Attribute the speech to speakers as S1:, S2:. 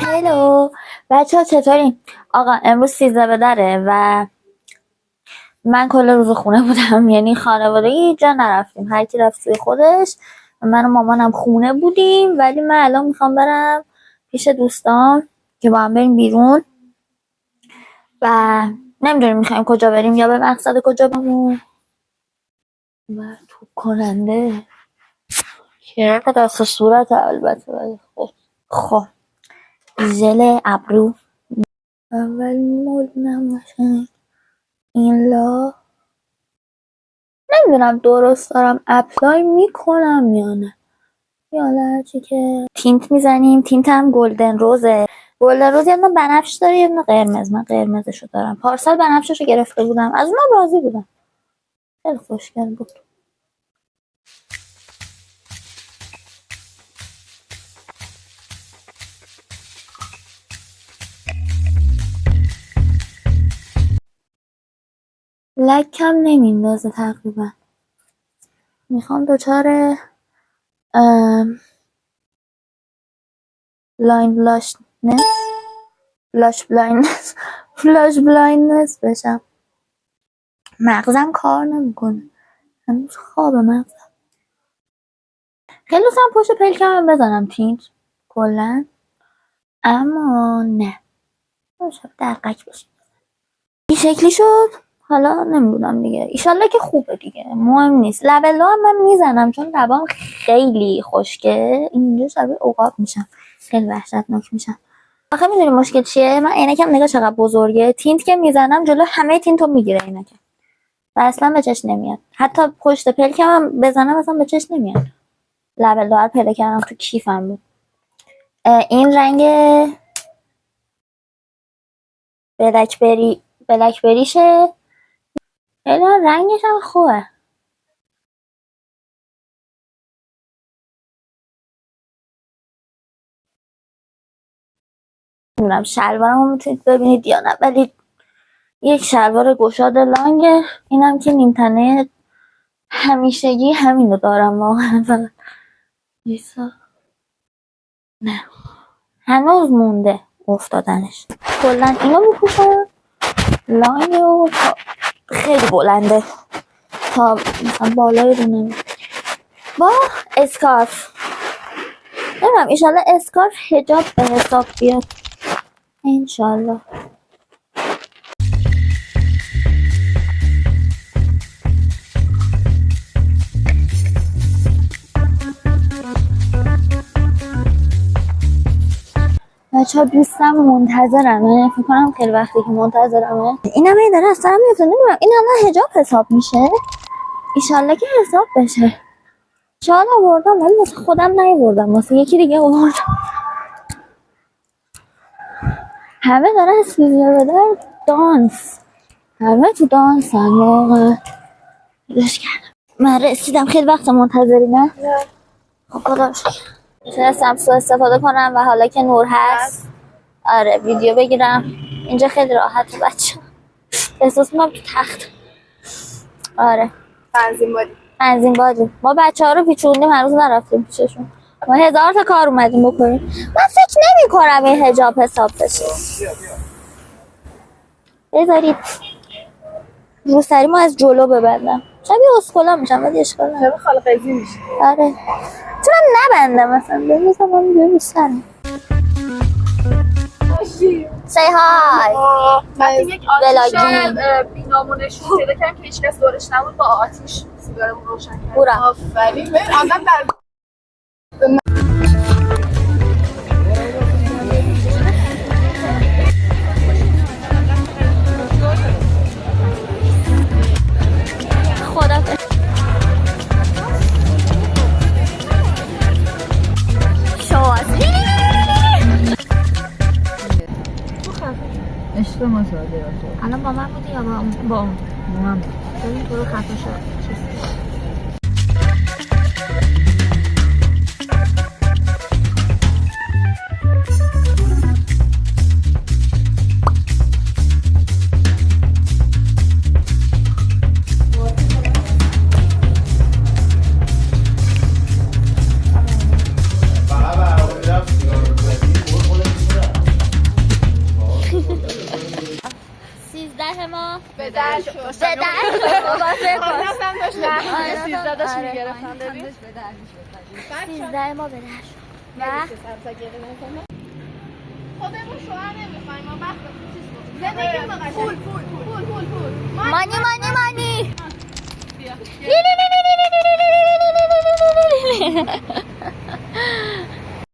S1: هلو بچه ها چطورین؟ آقا امروز 13 به دره و من کل روز خونه بودم، یعنی خانواده هیچ جا نرفتیم، هر کی رفت سوی خودش. من و مامانم خونه بودیم، ولی من الان میخوام برم پیش دوستان که با هم بریم بیرون و نمیدونیم میخوایم کجا بریم یا به مقصد کجا بریم. و توپ کننده که دست صورت البته، ولی خب ژل ابرو اول مولونم باشه این لا، نمیدونم درست دارم اپلای میکنم یا نه، یالا هرچی که تینت میزنیم. تینت هم گلدن روزه. گلدن روز یه دونه بنفش داره یه دونه قرمز. من قرمزشو دارم، پارسال بنفششو گرفته بودم، از اونم راضی بودم، خیلی خوشگل بود. لکم نمیندازه تقریبا. میخوام دوچار فلاش بلایندنس بشم. مغزم کار نمیکنه هنوز، خواب مغزم. خیلی دوستم پشت پلکم بزنم تینت کلن، اما نه شب دقیق بشه. این شکلی شد. حالا نمیدونم دیگه، ایشالله که خوبه دیگه، مهم نیست. لبلا هم من میزنم چون لبام خیلی خشکه، اینجا شبیه عقاب میشم، خیلی وحشتناک میشم. آخه میدونی مشکل چیه؟ من عینکم نگاه چقدر بزرگه، تینت که میزنم جلو همه تینتو میگیره عینکم و اصلا به چشم نمیاد. حتی پشت پلکم هم بزنم اصلا به چشم نمیاد. لبلا رو پیدا کردم تو کیفم بود. این رنگ بلکبریشه، خیلی رنگش هم خوبه. نمیدونم شلوارم رو میتونید ببینید یا نه، ولی یک شلوار گشاد لانگه. اینم که نیمتنه همیشگی همینو دارم واقعا. نه هنوز مونده افتادنش. کلا اینو میپوشم لانگه و خیلی بلنده تا مثلا بالای رونه با اسکارف. نمیدونم ایشالله اسکارف حجاب به حساب بیاد انشالله. بچه‌ها دوستم منتظرمه، فکر کنم خیلی وقتی که منتظرمه. اینم هی داره از سرم میفته، نمیدونم این الان حجاب حساب میشه؟ ایشالله که حساب بشه. شال آوردم ولی واسه خودم نیاوردم، واسه یکی دیگه آوردم. همه دارن سیزده بدر دانس، همه تو دانس هم واقعا. دوش کردم من رسیدم. خیلی وقت منتظری نه؟ خب خدا شکر تونستم سو استفاده کنم و حالا که نور هست آره ویدیو بگیرم. اینجا خیلی راحته بچه، احساس میکنم تو تخت. آره تنظیم بادی. ما بچه ها رو پیچوندیم هنوز نرفتیم پیششون، ما 1000 تا کار اومدیم بکنیم. من فکر نمی کنم این حجاب حساب بشه. بذارید روسری ما از جلو ببندم، شبیه اسکولا میشم ولی اشکال نداره، شبیه خاله قیزی میشه. آره چونم نبندم مثلا بذارم من بیرون روسری. Say hi.
S2: وقتی یک آتیش بینامونشون پیدا کردم که هیچ کس دورش نبود، با آتیش سیگارمون روشن کردم.
S1: برم
S2: آفرین. آدم در
S1: خدا
S3: عشق ما ساده
S1: الان با من بودی یا با من بود؟ برو خفه شد.
S2: به در شد.
S1: به در
S2: دستم داشت نه 13 داشت
S1: آره.
S2: میگرفتم ببین
S3: به در میشد
S1: 13 ما به در شد و
S2: خودمون شوهر نمیخوایم ما وقت چیز کنیم زندگی ما قشنگ پول ما